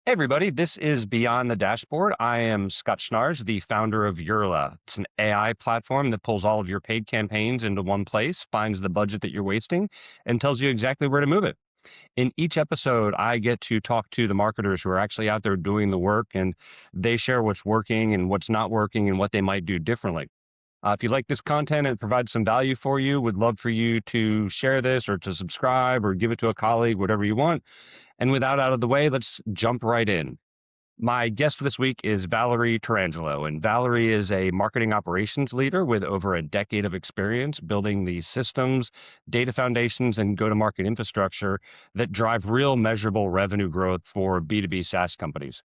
Hey, everybody. This is Beyond the Dashboard. I am Scott Schnars, the founder of Urla. It's an AI platform that pulls all of your paid campaigns into one place, finds the budget that you're wasting, and tells you exactly where to move it. In each episode, I get to talk to the marketers who are actually out there doing the work, and they share what's working and what's not working and what they might do differently. If you like this content and it provides some value for you, would love for you to share this or to subscribe or give it to a colleague, whatever you want. And without out of the way, let's jump right in. My guest this week is Valerie Tarangelo, and Valerie is a marketing operations leader with over a decade of experience building the systems, data foundations, and go-to-market infrastructure that drive real measurable revenue growth for B2B SaaS companies.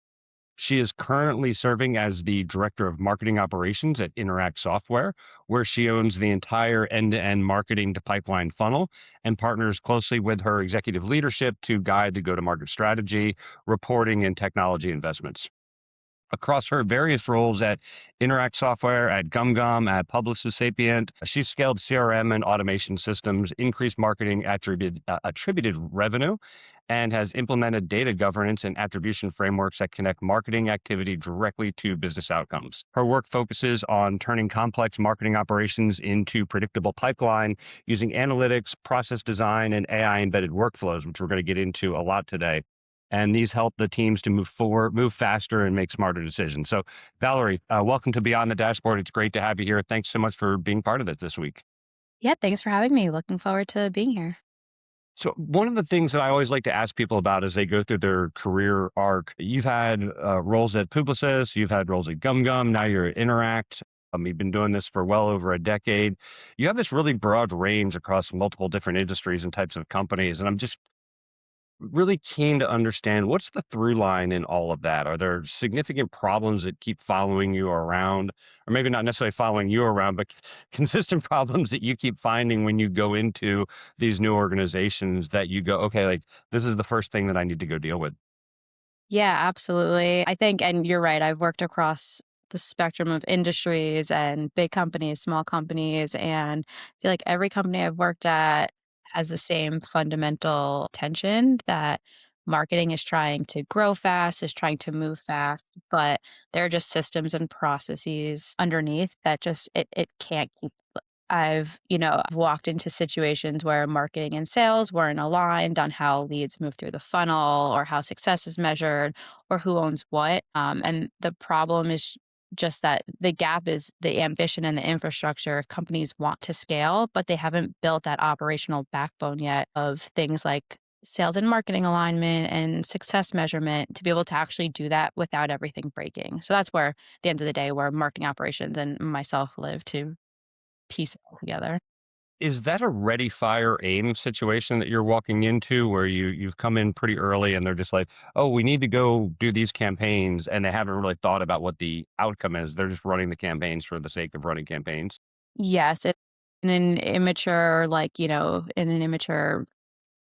She is currently serving as the director of marketing operations at Interact Software, where she owns the entire end-to-end marketing to pipeline funnel and partners closely with her executive leadership to guide the go-to-market strategy, reporting, and technology investments. Across her various roles at Interact Software, at GumGum, at Publicis Sapient, she's scaled CRM and automation systems, increased marketing attributed revenue, and has implemented data governance and attribution frameworks that connect marketing activity directly to business outcomes. Her work focuses on turning complex marketing operations into predictable pipeline using analytics, process design, and AI embedded workflows, which we're going to get into a lot today. And these help the teams to move forward, move faster, and make smarter decisions. So, Valerie, welcome to Beyond the Dashboard. It's great to have you here. Thanks so much for being part of it this week. Yeah, thanks for having me. Looking forward to being here. So, one of the things that I always like to ask people about as they go through their career arc, you've had roles at Publicis, you've had roles at GumGum, now you're at Interact. You've been doing this for well over a decade. You have this really broad range across multiple different industries and types of companies. And I'm just really keen to understand what's the through line in all of that. Are there significant problems that keep following you around, or maybe not necessarily following you around, but consistent problems that you keep finding when you go into these new organizations that you go, okay, like this is the first thing that I need to go deal with? Yeah, absolutely. I think, and you're right, I've worked across the spectrum of industries and big companies, small companies, and I feel like every company I've worked at has the same fundamental tension that marketing is trying to grow fast, is trying to move fast, but there are just systems and processes underneath that just it can't keep. I've walked into situations where marketing and sales weren't aligned on how leads move through the funnel or how success is measured or who owns what. And the problem is just that the gap is the ambition and the infrastructure. Companies want to scale, but they haven't built that operational backbone yet of things like sales and marketing alignment and success measurement to be able to actually do that without everything breaking. So that's where, at the end of the day, where marketing operations and myself live to piece it all together. Is that a ready, fire, aim situation that you're walking into where you've come in pretty early and they're just like, oh, we need to go do these campaigns, and they haven't really thought about what the outcome is. They're just running the campaigns for the sake of running campaigns. Yes, in an immature, in an immature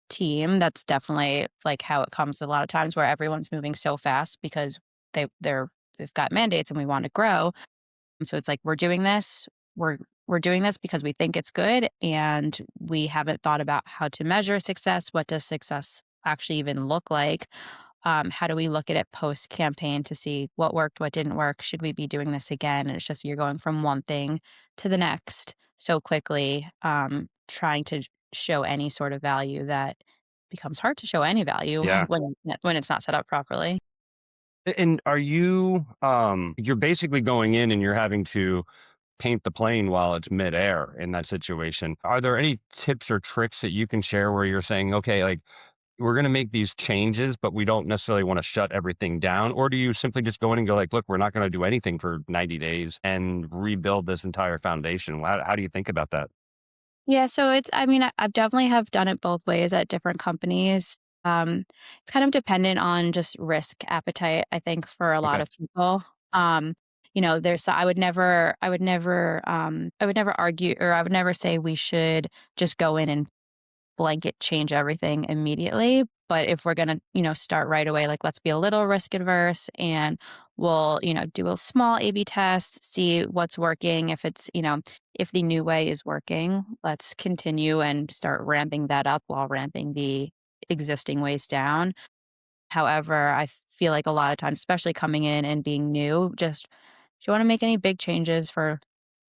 team, that's definitely, like, how it comes a lot of times where everyone's moving so fast because they've got mandates and we want to grow. And so it's like, we're doing this because we think it's good, and we haven't thought about how to measure success. What does success actually even look like? How do we look at it post campaign to see what worked, what didn't work? Should we be doing this again? And it's just you're going from one thing to the next so quickly, trying to show any sort of value that becomes hard to show any value Yeah. when it's not set up properly. And are you, you're basically going in and you're having to paint the plane while it's midair in that situation. Are there any tips or tricks that you can share where you're saying, okay, like we're going to make these changes, but we don't necessarily want to shut everything down? Or do you simply just go in and go like, look, we're not going to do anything for 90 days and rebuild this entire foundation? How do you think about that? Yeah, so I mean, I've definitely have done it both ways at different companies. It's kind of dependent on just risk appetite, I think, for a lot Okay. of people. There's I would never argue, or I would never say we should just go in and blanket change everything immediately. But if we're gonna, start right away, like, let's be a little risk adverse, and we'll, do a small A/B test, see what's working. If the new way is working, let's continue and start ramping that up while ramping the existing ways down. However, I feel like a lot of times, especially coming in and being new, just if you want to make any big changes for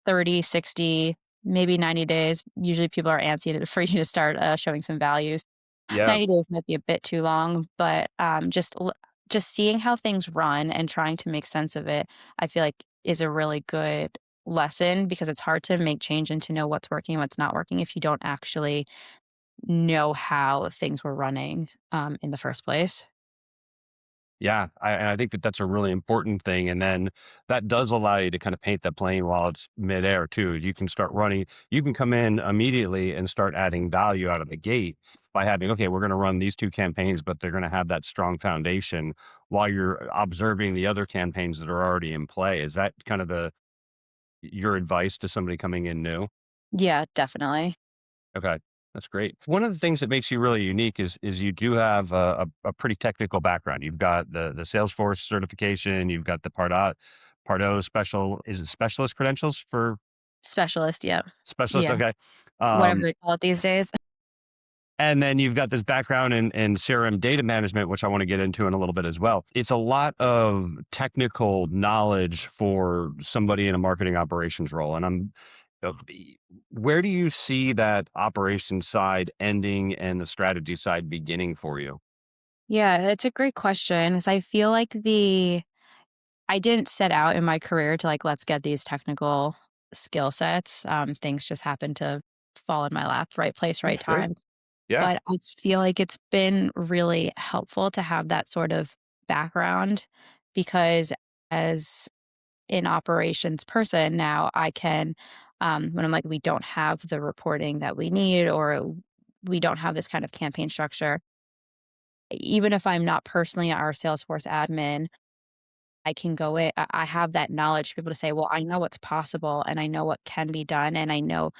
30, 60, maybe 90 days, usually people are antsy for you to start showing some values. Yeah. 90 days might be a bit too long, but just seeing how things run and trying to make sense of it, I feel like is a really good lesson because it's hard to make change and to know what's working and what's not working if you don't actually know how things were running in the first place. Yeah, and I think that that's a really important thing, and then that does allow you to kind of paint the plane while it's midair too. You can start running. You can come in immediately and start adding value out of the gate by having, okay, we're going to run these two campaigns, but they're going to have that strong foundation while you're observing the other campaigns that are already in play. Is that kind of the your advice to somebody coming in new? Yeah, definitely. Okay, that's great. One of the things that makes you really unique is you do have a pretty technical background. You've got the Salesforce certification. You've got the Pardo special. Is it specialist credentials for Specialist, yeah. specialist? Yeah, Okay. whatever Um, they call it these days. and then you've got this background in CRM data management, which I want to get into in a little bit as well. It's a lot of technical knowledge for somebody in a marketing operations role. And uh, where do you see that operations side ending and the strategy side beginning for you? Yeah, it's a great question because I feel like I didn't set out in my career to like, let's get these technical skill sets. Things just happened to fall in my lap, right place, right That's great. time. Yeah. But I feel like it's been really helpful to have that sort of background because as an operations person now, I can, when I'm like, we don't have the reporting that we need, or we don't have this kind of campaign structure, even if I'm not personally our Salesforce admin, I can go in. I have that knowledge to be able to say, well, I know what's possible and I know what can be done and I know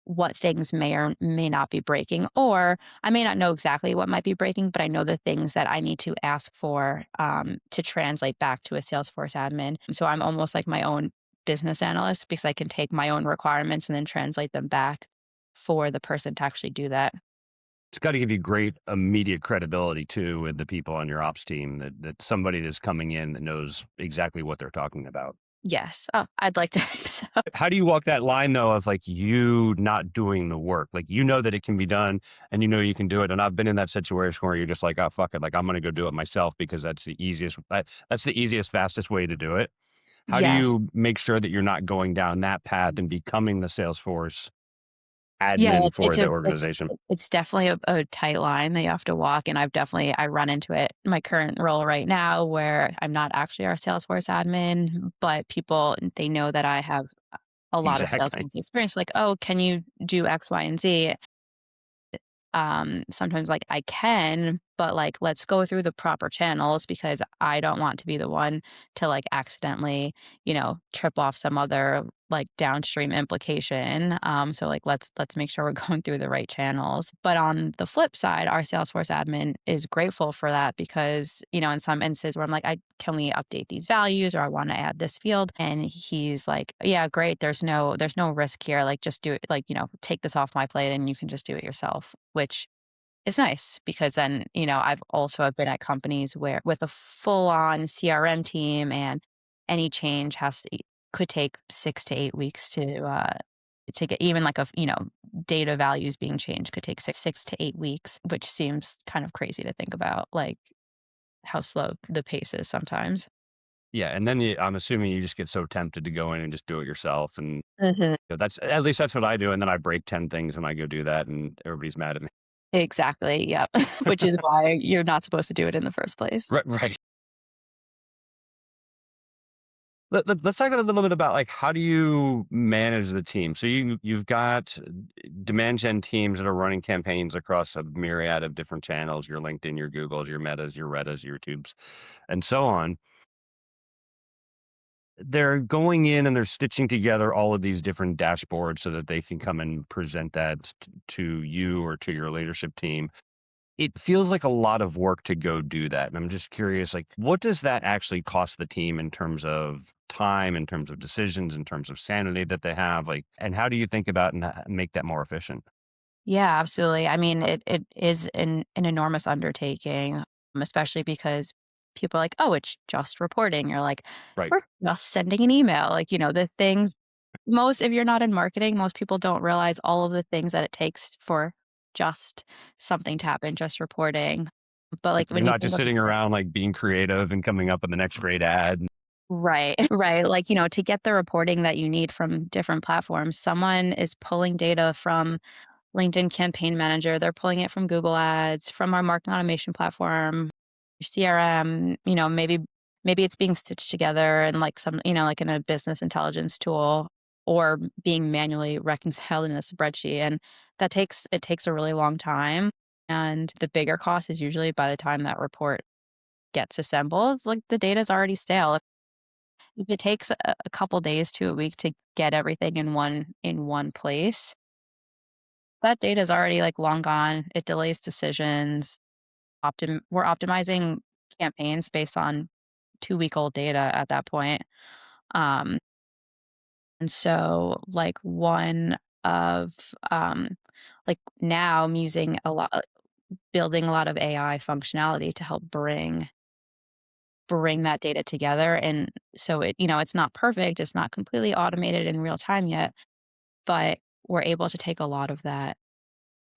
what things may or may not be breaking, or I may not know exactly what might be breaking, but I know the things that I need to ask for to translate back to a Salesforce admin. So I'm almost like my own business analyst because I can take my own requirements and then translate them back for the person to actually do that. It's got to give you great immediate credibility too with the people on your ops team that somebody that's coming in that knows exactly what they're talking about. Yes. Oh, I'd like to think so. How do you walk that line though of like you not doing the work? Like you know that it can be done and you know you can do it. And I've been in that situation where you're just like, oh fuck it, like I'm gonna go do it myself because that's the easiest, fastest way to do it. How do Yes. you make sure that you're not going down that path and becoming the Salesforce Yeah, admin it's for it's the a it's organization? it's definitely a tight line that you have to walk, and I run into it in my current role right now where I'm not actually our Salesforce admin, but people, they know that I have a lot of Exactly. Salesforce experience, like, "Oh, can you do X, Y, and Z?" Sometimes like I can, but like let's go through the proper channels because I don't want to be the one to like accidentally, trip off some other like downstream implication. So like let's make sure we're going through the right channels. But on the flip side, our Salesforce admin is grateful for that because, in some instances where I'm like, I can we update these values or I want to add this field? And he's like, yeah, great. There's no risk here. Like just do it, like, take this off my plate and you can just do it yourself, which is nice because then, I've been at companies where with a full on CRM team and any change could take 6 to 8 weeks to get even like data values being changed could take six to 8 weeks, which seems kind of crazy to think about, like how slow the pace is sometimes. Yeah, and then I'm assuming you just get so tempted to go in and just do it yourself, and Mhm. that's at least that's what I do, and then I break 10 things and I go do that, and everybody's mad at me. Exactly. Yep. Which is why you're not supposed to do it in the first place. Right. Let's talk a little bit about like how do you manage the team? So you've got demand gen teams that are running campaigns across a myriad of different channels, your LinkedIn, your Googles, your Metas, your Reddits, your YouTubes, and so on. They're going in and they're stitching together all of these different dashboards so that they can come and present that to you or to your leadership team. It feels like a lot of work to go do that. And I'm just curious, like, what does that actually cost the team in terms of time, in terms of decisions, in terms of sanity that they have? Like, and how do you think about and make that more efficient? Yeah, absolutely. I mean, it is an enormous undertaking. especially because people are like, "Oh, it's just reporting." You're like, Right. "We're just sending an email." Like, the things most if you're not in marketing, most people don't realize all of the things that it takes for just something to happen, just reporting. But, Like, like, you're when you not think just of sitting around, like, being creative and coming up with the next great ad. right, right, like, to get the reporting that you need from different platforms, someone is pulling data from LinkedIn Campaign Manager, they're pulling it from Google Ads, from our marketing automation platform, your CRM, maybe it's being stitched together and like like in a business intelligence tool or being manually reconciled in a spreadsheet. And it takes a really long time. And the bigger cost is usually by the time that report gets assembled, it's like the data's already stale. If it takes a couple days to a week to get everything in one place, that data is already, like, long gone. It delays decisions. We're optimizing campaigns based on two-week-old data at that point. Um, and so, like, one of, like, now I'm using building a lot of AI functionality to help bring that data together, and so it's not perfect, it's not completely automated in real time yet, but we're able to take a lot of that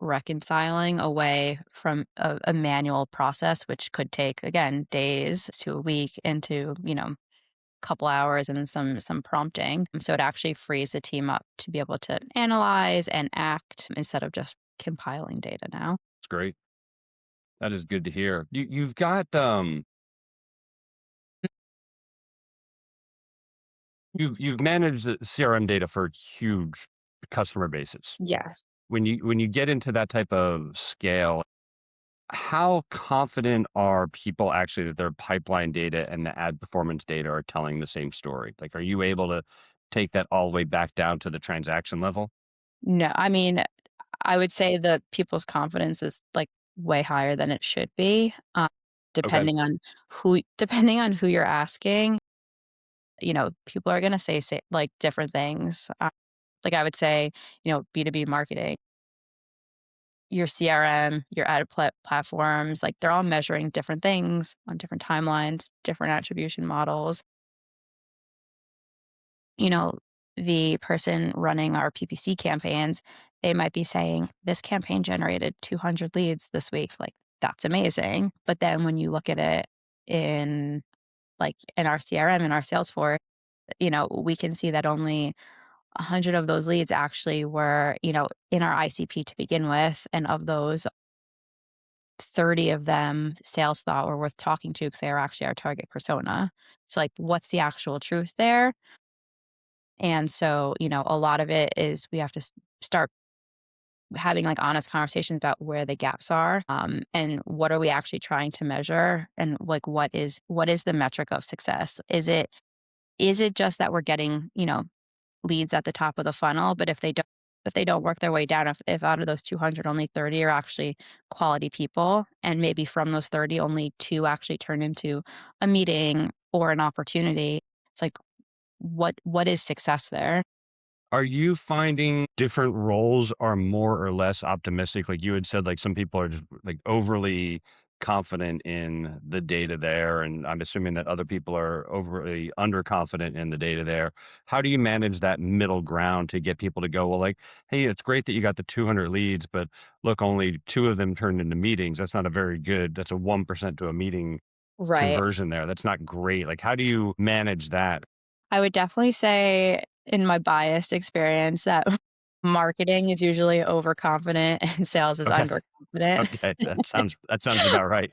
reconciling away from a manual process, which could take, again, days to a week into, couple hours and some prompting. So it actually frees the team up to be able to analyze and act instead of just compiling data now. It's great. That is good to hear. You've got, you've managed the CRM data for huge customer bases. Yes. When you get into that type of scale, how confident are people actually that their pipeline data and the ad performance data are telling the same story? Like, are you able to take that all the way back down to the transaction level? No, I mean, I would say that people's confidence is like way higher than it should be, Okay. depending on who you're asking. People are going to say like different things. Like I would say, B2B marketing, your CRM, your ad platforms, like they're all measuring different things on different timelines, different attribution models. You know, the person running our PPC campaigns, they might be saying, this campaign generated 200 leads this week. Like, that's amazing. But then when you look at it in in our CRM and our Salesforce, we can see that only 100 of those leads actually were, in our ICP to begin with. And of those, 30 of them sales thought were worth talking to because they are actually our target persona. So, like, what's the actual truth there? And so, a lot of it is we have to start having like honest conversations about where the gaps are, and what are we actually trying to measure, and like what is the metric of success? Is it just that we're getting leads at the top of the funnel, but if they don't work their way down, if out of those 200 only 30 are actually quality people, and maybe from those 30 only two actually turn into a meeting or an opportunity, it's like what is success there? Are you finding different roles are more or less optimistic? Like you had said, like some people are just like overly confident in the data there. And I'm assuming that other people are overly underconfident in the data there. How do you manage that middle ground to get people to go, well, like, hey, it's great that you got the 200 leads, but look, only two of them turned into meetings. That's not a very good, that's a 1% to a meeting Right. conversion there. That's not great. Like, how do you manage that? I would definitely say in my biased experience that marketing is usually overconfident and sales is Okay. underconfident. Okay. That sounds about right.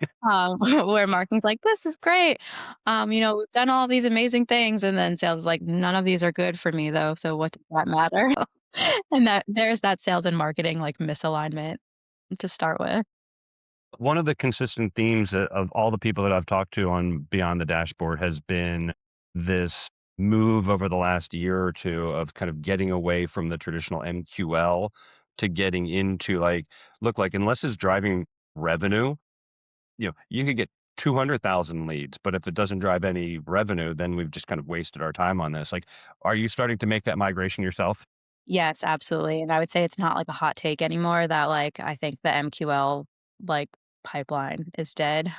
Where marketing's like, "This is great. We've done all these amazing things," and then sales is like, "None of these are good for me though, so what does that matter?" And there's that sales and marketing, like, misalignment to start with. One of the consistent themes of all the people that I've talked to on Beyond the Dashboard has been this move over the last year or two of kind of getting away from the traditional MQL to getting into like, look, like unless it's driving revenue, you could get 200,000 leads, but if it doesn't drive any revenue, then we've just kind of wasted our time on this. Like, are you starting to make that migration yourself? Yes, absolutely, and I would say it's not like a hot take anymore that, like, I think the MQL, like, pipeline is dead.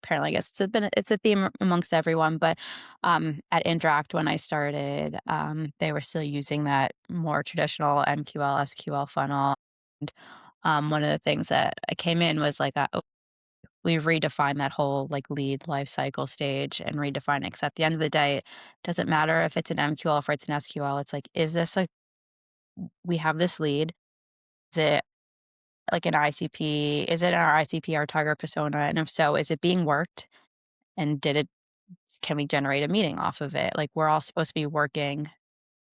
apparently, I guess it's a theme amongst everyone, but, at Interact when I started, they were still using that more traditional MQL, SQL funnel, and, one of the things that I came in was like, we've redefined that whole, like, lead life cycle stage and redefine it, 'cause at the end of the day, it doesn't matter if it's an MQL or if it's an SQL, it's like, is this a we have this lead, is it like an ICP? Is it our ICP, our target persona? And if so, is it being worked? And can we generate a meeting off of it? Like, we're all supposed to be working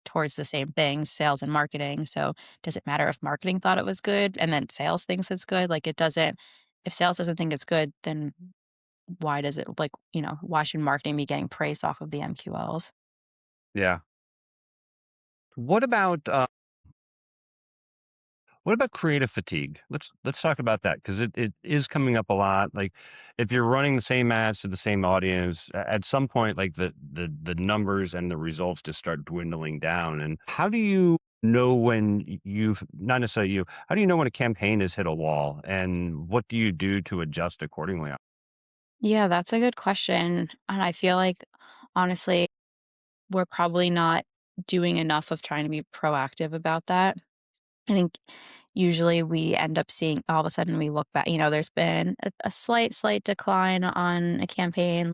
towards the same things, sales and marketing. So does it matter if marketing thought it was good and then sales thinks it's good? Like, it doesn't, if sales doesn't think it's good, then why does it, like, why should marketing be getting praise off of the MQLs? Yeah. What about what about creative fatigue? Let's talk about that because it is coming up a lot. Like, if you're running the same ads to the same audience, at some point, like the numbers and the results just start dwindling down. And how do you know when you've not necessarily you? How do you know when a campaign has hit a wall, and what do you do to adjust accordingly? Yeah, that's a good question. And I feel like, honestly, we're probably not doing enough of trying to be proactive about that. I think usually we end up seeing all of a sudden we look back, there's been a slight decline on a campaign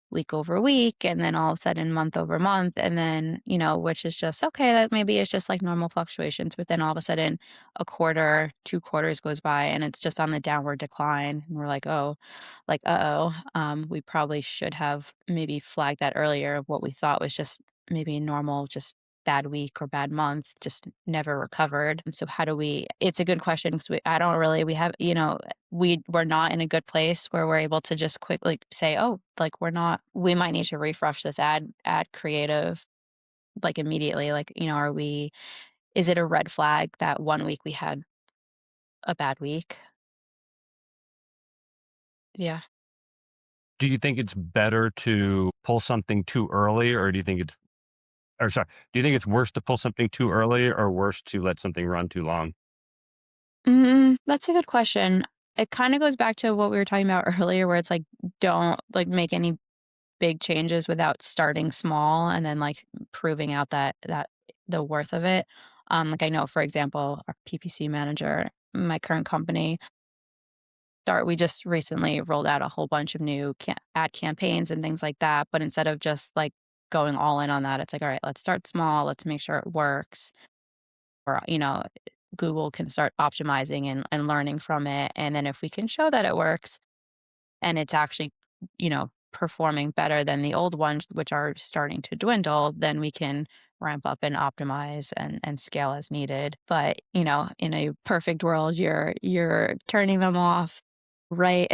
week over week, and then all of a sudden month over month, and then, which is just okay, that maybe it's just like normal fluctuations, but then all of a sudden a quarter, 2 quarters goes by and it's just on the downward decline. And we're like, oh, like, uh-oh, we probably should have maybe flagged that earlier of what we thought was just maybe normal, just bad week or bad month, just never recovered. So how do we, it's a good question because I don't really, we have, we're not in a good place where we're able to just quickly say, oh, like, we might need to refresh this ad creative like immediately. Like, is it a red flag that one week we had a bad week? Yeah. Do you think it's better to pull something too early, or do you think it's or sorry, do you think it's worse to pull something too early or worse to let something run too long? That's a good question. It kind of goes back to what we were talking about earlier, where it's like, don't like make any big changes without starting small and then like proving out that the worth of it. Like, I know, for example, our PPC manager, my current company, we just recently rolled out a whole bunch of new ad campaigns and things like that. But instead of just like going all in on that, it's like, all right, let's start small. Let's make sure it works. Or, Google can start optimizing and learning from it. And then if we can show that it works and it's actually, performing better than the old ones, which are starting to dwindle, then we can ramp up and optimize and scale as needed. But, in a perfect world, you're turning them off right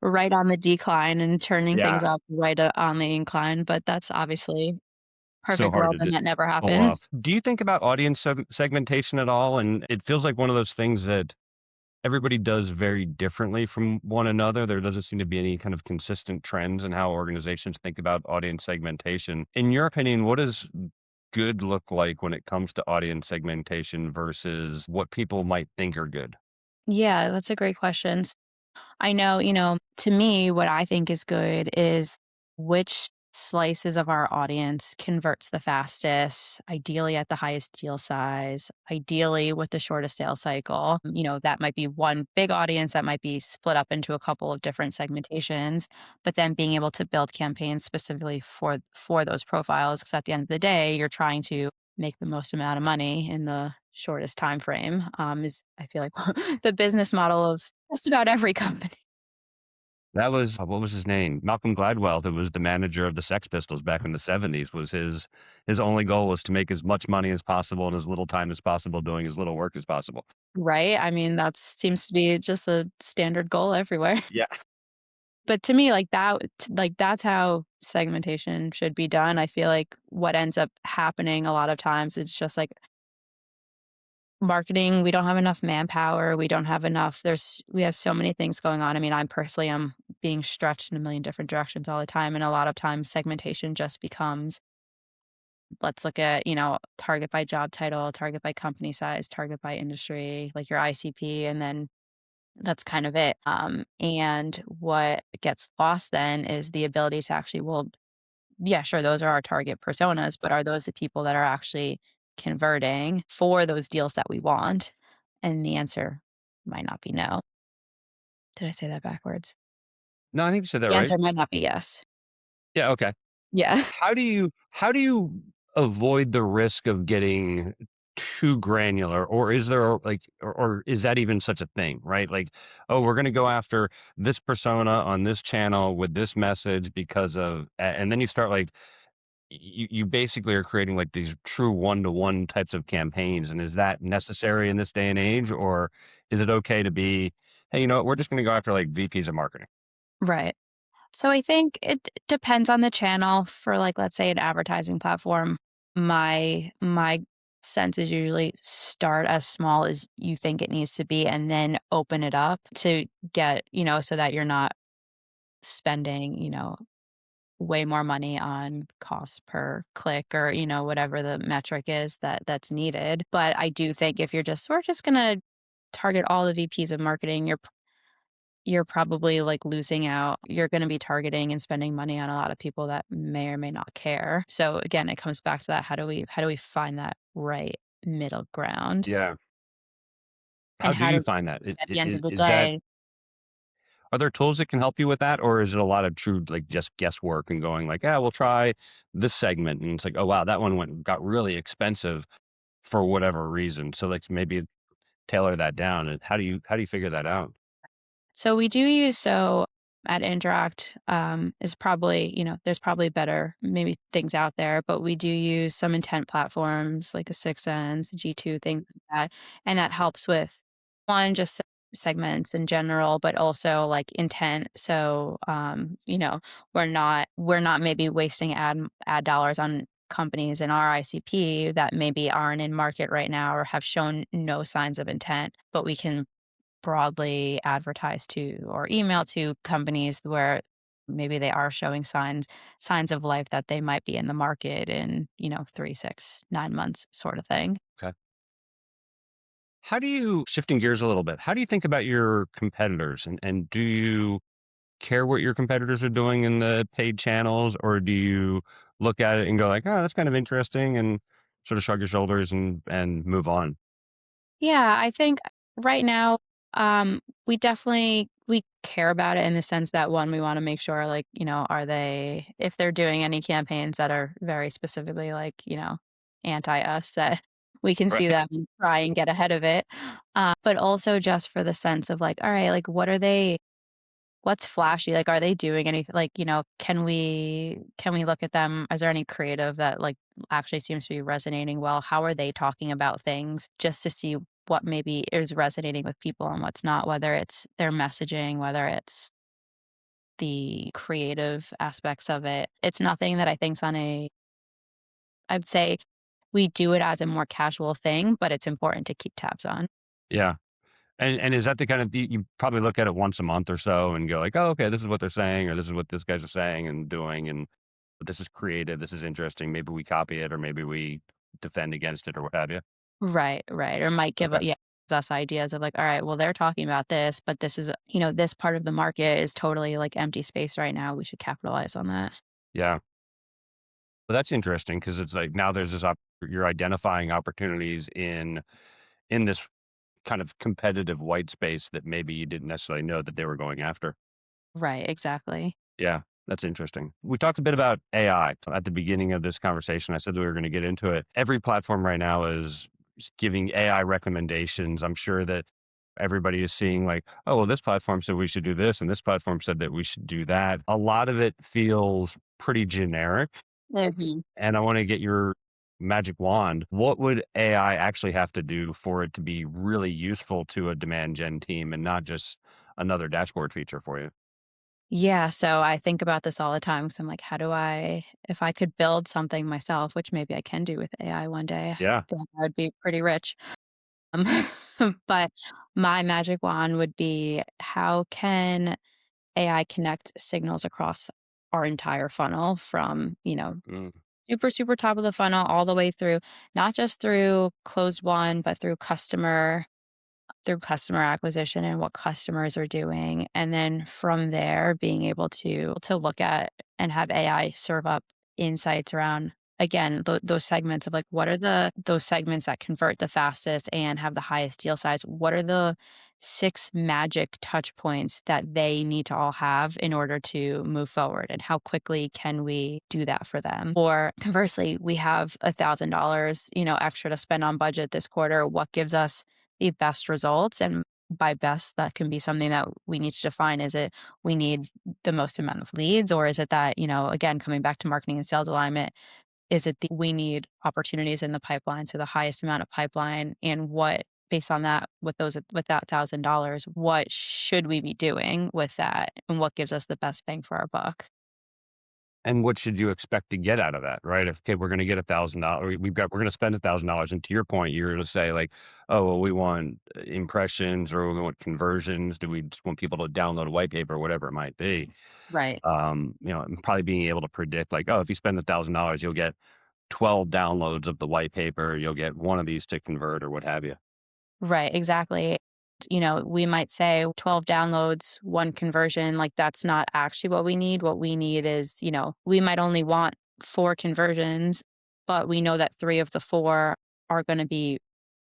right on the decline and turning things Yeah, up right on the incline. But that's obviously so perfect hard world to and just that never pull off. happens. Do you think about audience segmentation at all? And it feels like one of those things that everybody does very differently from one another. There doesn't seem to be any kind of consistent trends in how organizations think about audience segmentation. In your opinion, what does good look like when it comes to audience segmentation versus what people might think are good? Yeah, that's a great question. I know, to me, what I think is good is which slices of our audience converts the fastest, ideally at the highest deal size, ideally with the shortest sales cycle. That might be one big audience that might be split up into a couple of different segmentations, but then being able to build campaigns specifically for those profiles. Because at the end of the day, you're trying to make the most amount of money in the shortest time frame, is I feel like the business model of just about every company. That was what was his name? Malcolm Gladwell, who was the manager of the Sex Pistols back in the '70s, was his only goal was to make as much money as possible in as little time as possible, doing as little work as possible. Right? I mean, that seems to be just a standard goal everywhere. Yeah. But to me, that's how segmentation should be done. I feel like what ends up happening a lot of times, it's just like marketing, we don't have enough manpower, we don't have enough we have so many things going on. I mean, I personally am being stretched in a million different directions all the time, and a lot of times segmentation just becomes, let's look at, target by job title, target by company size, target by industry, like your ICP, and then That's kind of it. And what gets lost then is the ability to actually, well, yeah, sure, those are our target personas, but are those the people that are actually converting for those deals that we want? And the answer might not be no. Did I say that backwards? No, I think you said that The right. answer might not be yes. Yeah, okay. Yeah. How do you avoid the risk of getting too granular, or is there or is that even such a thing, right? Like, oh, we're going to go after this persona on this channel with this message because of, and then you start like you basically are creating like these true one-to-one types of campaigns, and is that necessary in this day and age, or is it okay to be, hey, you know what, we're just going to go after like VPs of marketing? Right. So I think it depends on the channel for like let's say an advertising platform. My sense is usually start as small as you think it needs to be and then open it up to get, so that you're not spending, way more money on cost per click or, whatever the metric is that's needed. But I do think if we're just gonna target all the VPs of marketing, you're probably, like, losing out. You're gonna be targeting and spending money on a lot of people that may or may not care. So, again, it comes back to that, how do we find that right middle ground? Yeah. And How do how you do find that? at the end of the Is that, day. are there tools that can help you with that, or is it a lot of true like just guesswork and going like, yeah, we'll try this segment, and it's like, oh wow, that one got really expensive for whatever reason. So like maybe tailor that down. And how do you figure that out? So we do use at Interact, is probably, there's probably better maybe things out there, but we do use some intent platforms like a 6Sense, G2, things like that. And that helps with one, just segments in general, but also like intent. So we're not maybe wasting ad dollars on companies in our ICP that maybe aren't in market right now or have shown no signs of intent, but we can broadly advertise to or email to companies where maybe they are showing signs of life that they might be in the market in 3, 6, 9 months sort of thing. Okay. How do you, shifting gears a little bit, how do you think about your competitors, and do you care what your competitors are doing in the paid channels, or do you look at it and go like, oh, that's kind of interesting, and sort of shrug your shoulders and move on? Yeah, I think right now, we care about it in the sense that one, we want to make sure, like, are they, if they're doing any campaigns that are very specifically like, anti us, that we can see Right. them try and get ahead of it. But also just for the sense of like, all right, like, what's flashy? Like, are they doing anything? Like, can we look at them? Is there any creative that like actually seems to be resonating well? How are they talking about things? Just to see what maybe is resonating with people and what's not. Whether it's their messaging, whether it's the creative aspects of it. It's nothing that I think's on a. I'd say we do it as a more casual thing, but it's important to keep tabs on. Yeah. And is that the kind of, you probably look at it once a month or so and go like, oh, okay, this is what they're saying, or this is what this guys are saying and doing, and this is creative, this is interesting. Maybe we copy it, or maybe we defend against it, or what have you. Right, right, or might give Okay. us ideas of like, "All right, well, they're talking about this, but this is, this part of the market is totally, like, empty space right now, we should capitalize on that." Yeah. Well, that's interesting because it's like now there's you're identifying opportunities in this kind of competitive white space that maybe you didn't necessarily know that they were going after. Right, exactly. Yeah, that's interesting. We talked a bit about AI at the beginning of this conversation. I said that we were going to get into it. Every platform right now is giving AI recommendations. I'm sure that everybody is seeing like, oh, well, this platform said we should do this, and this platform said that we should do that. A lot of it feels pretty generic, Mhm. and I want to get your magic wand. What would AI actually have to do for it to be really useful to a demand gen team and not just another dashboard feature for you? Yeah, so I think about this all the time because 'cause I'm like, how do if I could build something myself, which maybe I can do with AI one day, I Yeah. feel like I would be pretty rich. Um, but my magic wand would be how can AI connect signals across our entire funnel from, Mm, super, super top of the funnel all the way through, not just through closed won, but through customer, through customer acquisition and what customers are doing, and then from there, being able to look at and have AI serve up insights around, again, those segments of, like, what are those segments that convert the fastest and have the highest deal size? What are the 6 magic touch points that they need to all have in order to move forward, and how quickly can we do that for them? Or conversely, we have $1,000, extra to spend on budget this quarter. What gives us the best results? And by best, that can be something that we need to define. Is it we need the most amount of leads, or is it that, again, coming back to marketing and sales alignment, is it we need opportunities in the pipeline, so the highest amount of pipeline, and what based on that, with that $1,000, what should we be doing with that, and what gives us the best bang for our buck? And what should you expect to get out of that, right? If, okay, we're going to get $1,000, we're going to spend $1,000, and to your point, you're going to say like, oh, well, we want impressions or we want conversions. Do we just want people to download a white paper or whatever it might be? Right. And probably being able to predict like, oh, if you spend $1,000, you'll get 12 downloads of the white paper. You'll get one of these to convert or what have you. Right, exactly. We might say 12 downloads, 1 conversion, like, that's not actually what we need. What we need is, we might only want 4 conversions, but we know that 3 of the 4 are gonna be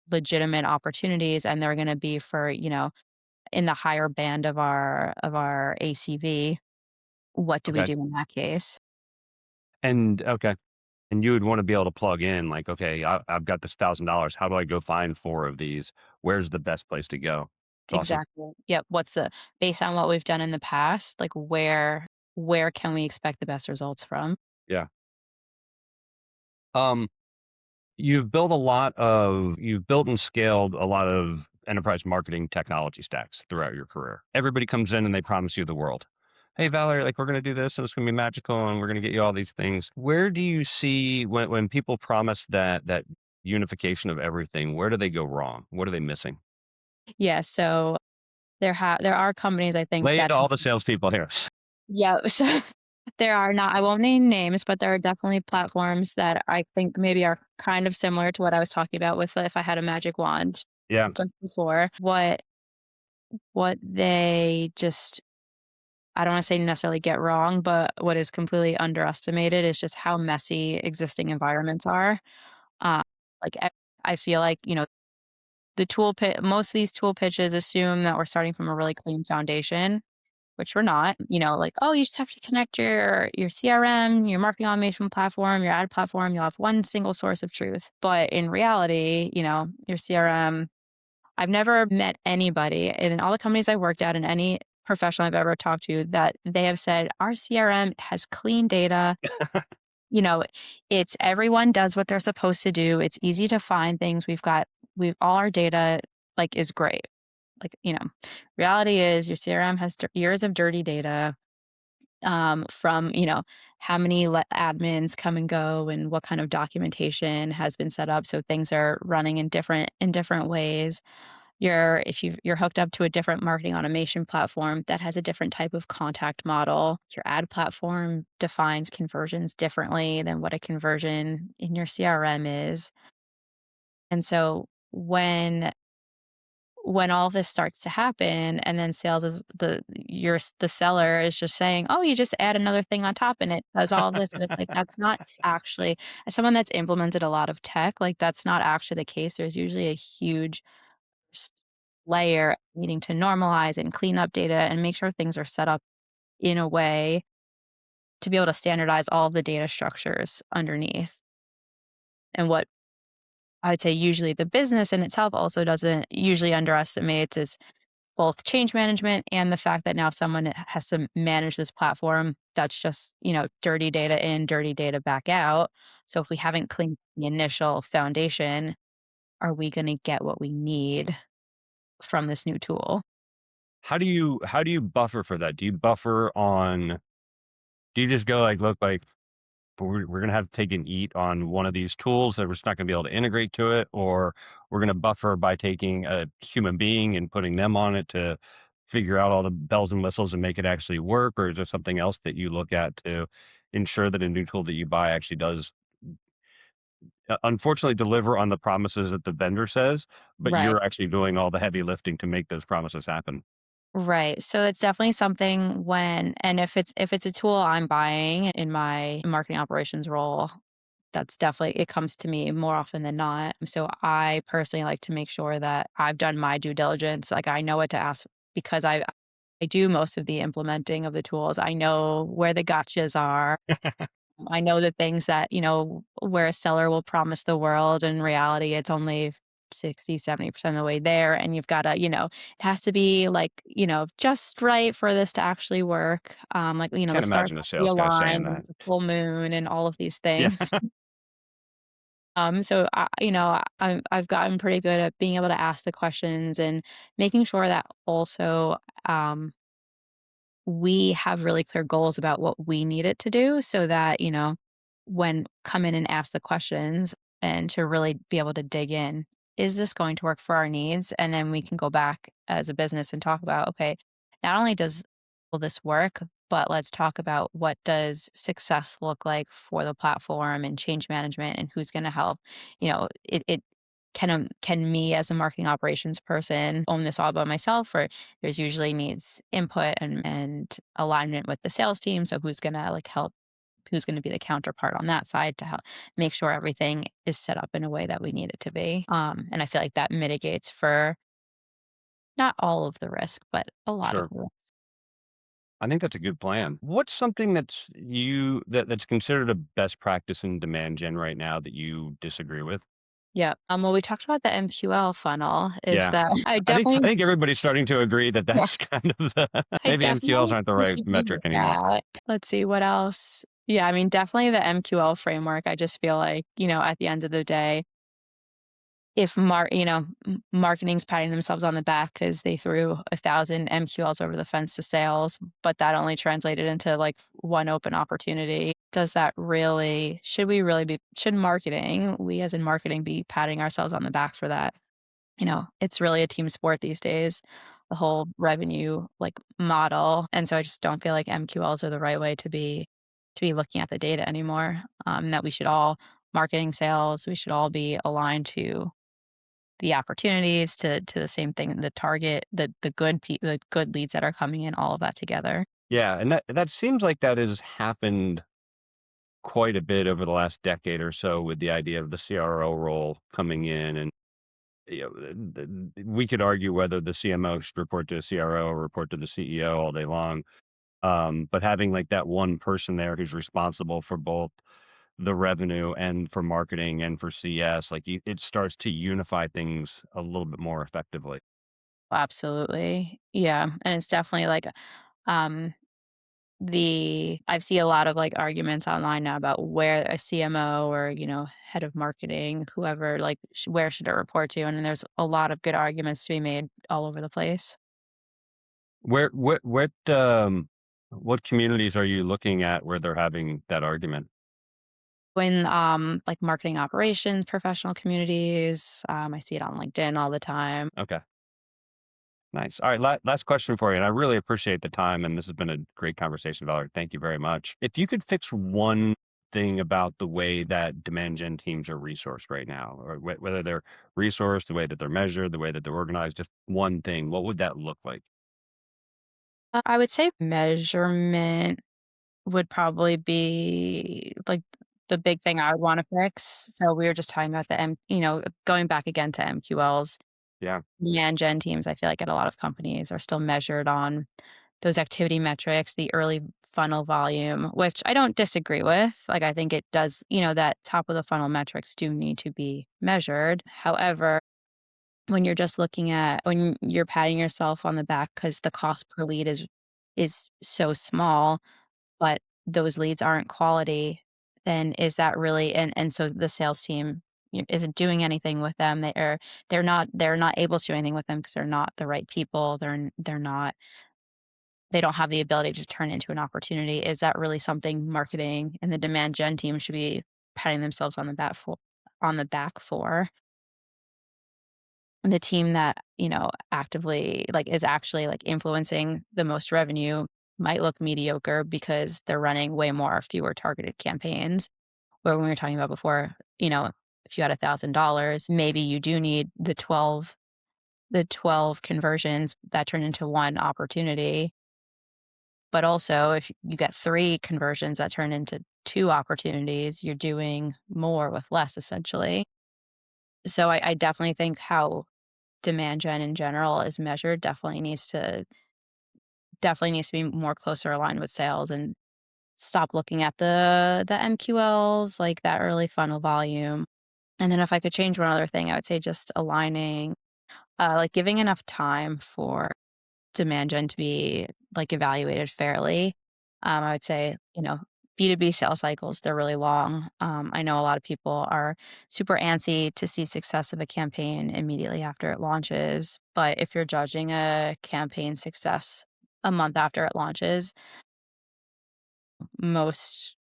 legitimate opportunities, and they're gonna be for, in the higher band of our ACV. What do we Okay. do in that case? And okay. And you would want to be able to plug in like, okay, I've got this $1,000. How do I go find 4 of these? Where's the best place to go? It's awesome. Exactly. Yep, based on what we've done in the past, like, where can we expect the best results from? Yeah. Um, you've built and scaled a lot of enterprise marketing technology stacks throughout your career. Everybody comes in and they promise you the world. Hey, Valerie, like we're going to do this and it's going to be magical and we're going to get you all these things. Where do you see when people promise that unification of everything, where do they go wrong? What are they missing? Yeah, so there are companies, I think, Lay it that to all the salespeople here. yeah, so there are not I won't name names, but there are definitely platforms that I think maybe are kind of similar to what I was talking about with if I had a magic wand Yeah. just before. What they just I don't wanna say necessarily get wrong, but what is completely underestimated is just how messy existing environments are. Uh, like, I feel like, most of these tool pitches assume that we're starting from a really clean foundation, which we're not. Like, "Oh, you just have to connect your CRM, your marketing automation platform, your ad platform, you'll have one single source of truth." But in reality, your CRM I've never met anybody in all the companies I worked at and any professional I've ever talked to that they have said, "Our CRM has clean data." You know, it's everyone does what they're supposed to do. It's easy to find things. We've all our data, like, is great. Like, reality is your CRM has years of dirty data, from, how many admins come and go and what kind of documentation has been set up. So things are running in different ways. If you're hooked up to a different marketing automation platform that has a different type of contact model, your ad platform defines conversions differently than what a conversion in your CRM is. And so when all this starts to happen and then sales is the seller is just saying, "Oh, you just add another thing on top and it does all this." And it's like, that's not actually, as someone that's implemented a lot of tech, like, that's not actually the case. There's usually a huge s layer needing to normalize and clean up data and make sure things are set up in a way to be able to standardize all of the data structures underneath. And what I'd say usually the business in itself also doesn't usually underestimates is both change management and the fact that now someone has to manage this platform that's just, dirty data in, dirty data back out. So if we haven't cleaned the initial foundation, are we going to get what we need from this new tool? How do you buffer for that? Do you just go like, look, like we're gonna have to take an eat on one of these tools that we're just not gonna be able to integrate to it, or we're gonna buffer by taking a human being and putting them on it to figure out all the bells and whistles and make it actually work, or is there something else that you look at to ensure that a new tool that you buy actually does unfortunately deliver on the promises that the vendor says, but Right. you're actually doing all the heavy lifting to make those promises happen. Right. So it's definitely something when and if it's a tool I'm buying in my marketing operations role, that's definitely it comes to me more often than not. So I personally like to make sure that I've done my due diligence. Like I know what to ask because I do most of the implementing of the tools. I know where the gotchas are. I know the things that, where a seller will promise the world, in reality, it's only 60, 70% of the way there. And you've got to, it has to be like, just right for this to actually work. Like, the Can't stars imagine a have to be sales guy saying aligned and that. it's a full moon and all of these Yeah, things. So I've gotten pretty good at being able to ask the questions and making sure that also, we have really clear goals about what we need it to do so that, when come in and ask the questions and to really be able to dig in, is this going to work for our needs? And then we can go back as a business and talk about, okay, not only will this work, but let's talk about what does success look like for the platform and change management and who's going to help. It can me as a marketing operations person own this all by myself, or there's usually needs input and alignment with the sales team. So who's gonna like help, who's gonna be the counterpart on that side to help make sure everything is set up in a way that we need it to be. And I feel like that mitigates for not all of the risk, but a lot of sure. the risk. I think that's a good plan. What's something that's considered a best practice in demand gen right now that you disagree with? Yeah. Well, we talked about the MQL funnel. Is Yeah. that I I definitely, think everybody's starting to agree that yeah, that's kind of the I maybe MQLs definitely aren't the right disagree metric with anymore. that. Let's see what else. Yeah, I mean, definitely the MQL framework. I just feel like, at the end of the day, if marketing's patting themselves on the back because they threw 1,000 MQLs over the fence to sales, but that only translated into like one open opportunity. Does that really, should marketing, we as in marketing, be patting ourselves on the back for that? It's really a team sport these days, the whole revenue like model. And so I just don't feel like MQLs are the right way to be looking at the data anymore. That we should all marketing sales, we should all be aligned to the opportunities to the same thing, the target, the good leads that are coming in, all of that together. Yeah, and that seems like that has happened quite a bit over the last decade or so with the idea of the CRO role coming in, and we could argue whether the CMO should report to a CRO or report to the CEO all day long. But having like that one person there who's responsible for both the revenue and for marketing and for CS, like it starts to unify things a little bit more effectively. Absolutely. Yeah, and it's definitely like, um, I've seen a lot of, like, arguments online now about where a CMO or, head of marketing, whoever, like, where should it report to, and then there's a lot of good arguments to be made all over the place. Where what communities are you looking at where they're having that argument? When, like, marketing operations, professional communities, I see it on LinkedIn all the time. Okay. Nice. All right, last question for you, and I really appreciate the time, and this has been a great conversation, Valerie. Thank you very much. If you could fix one thing about the way that demand gen teams are resourced right now, or whether they're resourced, the way that they're measured, the way that they're organized, just one thing, what would that look like? I would say measurement would probably be, like, the big thing I would wanna fix. So we were just talking about going back again to MQLs. Yeah. Demand gen teams, I feel like at a lot of companies are still measured on those activity metrics, the early funnel volume, which I don't disagree with. Like, I think it does, that top of the funnel metrics do need to be measured. However, when you're patting yourself on the back because the cost per lead is so small, but those leads aren't quality, then is that really, and so the sales team isn't doing anything with them. They're not able to do anything with them because they're not the right people. They don't have the ability to turn into an opportunity. Is that really something marketing and the demand gen team should be patting themselves on the back for? The team that, actively like is actually like influencing the most revenue might look mediocre because they're running way more fewer targeted campaigns. Where when we were talking about before, if you had $1,000, maybe you do need the 12 conversions that turn into one opportunity. But also, if you get 3 conversions that turn into 2 opportunities, you're doing more with less essentially. So I definitely think how demand gen in general is measured definitely needs to be more closer aligned with sales and stop looking at the MQLs, like that early funnel volume. And then if I could change one other thing, I would say just aligning, like giving enough time for demand gen to be, like, evaluated fairly. I would say, B2B sales cycles, they're really long. I know a lot of people are super antsy to see success of a campaign immediately after it launches, but if you're judging a campaign success a month after it launches, most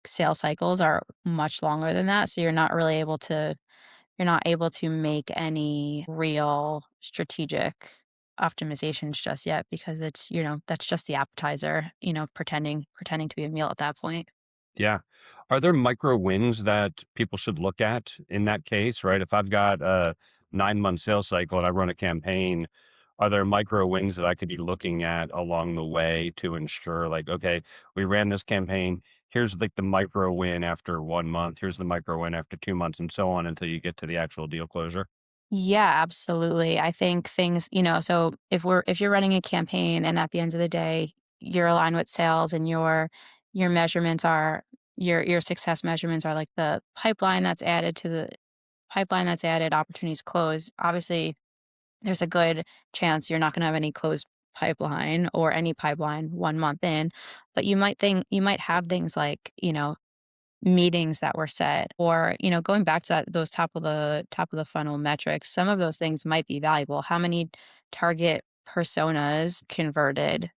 sales cycles are much longer than that, so you're not able to make any real strategic optimizations just yet because that's just the appetizer, pretending to be a meal at that point. Yeah. Are there micro wins that people should look at in that case, right? If I've got a 9-month sales cycle and I run a campaign, are there micro wins that I could be looking at along the way to ensure like, okay, we ran this campaign. Here's like the micro win after 1 month. Here's the micro win after 2 months and so on until you get to the actual deal closure. Yeah, absolutely. I think things, so if you're running a campaign and at the end of the day, you're aligned with sales and your measurements are your success measurements are like the pipeline that's added, opportunities closed. Obviously, there's a good chance you're not gonna have any closed pipeline or any pipeline 1 month in, but you might have things like, meetings that were set or, going back to those top of the funnel metrics, some of those things might be valuable. How many target personas converted,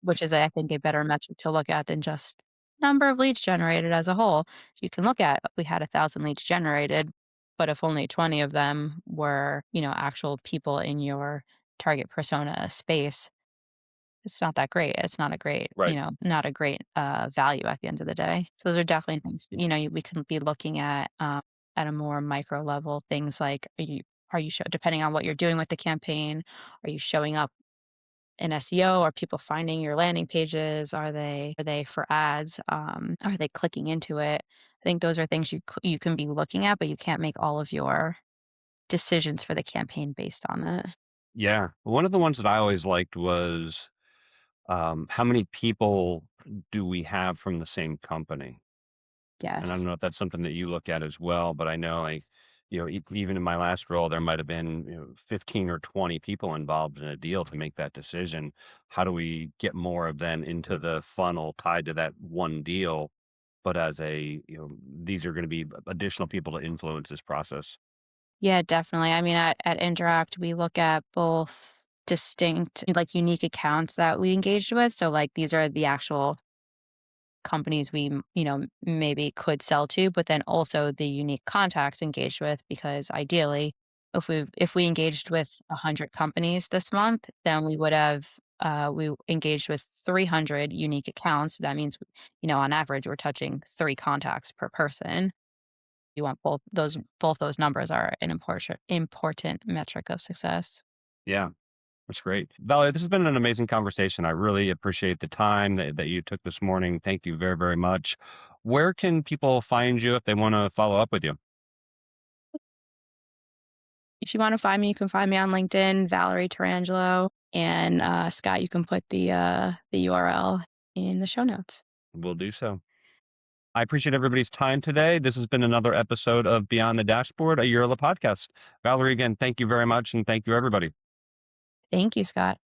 which is, I think, a better metric to look at than just number of leads generated as a whole. You can look at, we had 1,000 leads generated, but if only 20 of them were, actual people in your target persona space, it's not that great. It's not a great, Right. not a great, value at the end of the day. So those are definitely things, we can be looking at a more micro level, things like, are you depending on what you're doing with the campaign, are you showing up in SEO? Are people finding your landing pages? Are they for ads? Are they clicking into it? I think those are things you can be looking at, but you can't make all of your decisions for the campaign based on that. Yeah. One of the ones that I always liked was how many people do we have from the same company? And I don't Yes. know if that's something that you look at as well, but I know like, even in my last role, there might have been, 15 or 20 people involved in a deal to make that decision. How do we get more of them into the funnel tied to that one deal? But as these are going to be additional people to influence this process. Yeah, definitely. I mean, at Interact, we look at both distinct, like unique accounts that we engaged with. So, like, these are the actual companies we, maybe could sell to, but then also the unique contacts engaged with, because ideally, if we engaged with 100 companies this month, then we engaged with 300 unique accounts. That means, on average, we're touching 3 contacts per person. You want both those numbers are an important metric of success. Yeah. That's great. Valerie, this has been an amazing conversation. I really appreciate the time that you took this morning. Thank you very, very much. Where can people find you if they want to follow up with you? If you wanna find me, you can find me on LinkedIn, Valerie Tarangelo, and, Scott, you can put the URL in the show notes. We'll do so. I appreciate everybody's time today. This has been another episode of Beyond the Dashboard, a Yearla podcast. Valerie, again, thank you very much. And thank you, everybody. Thank you, Scott.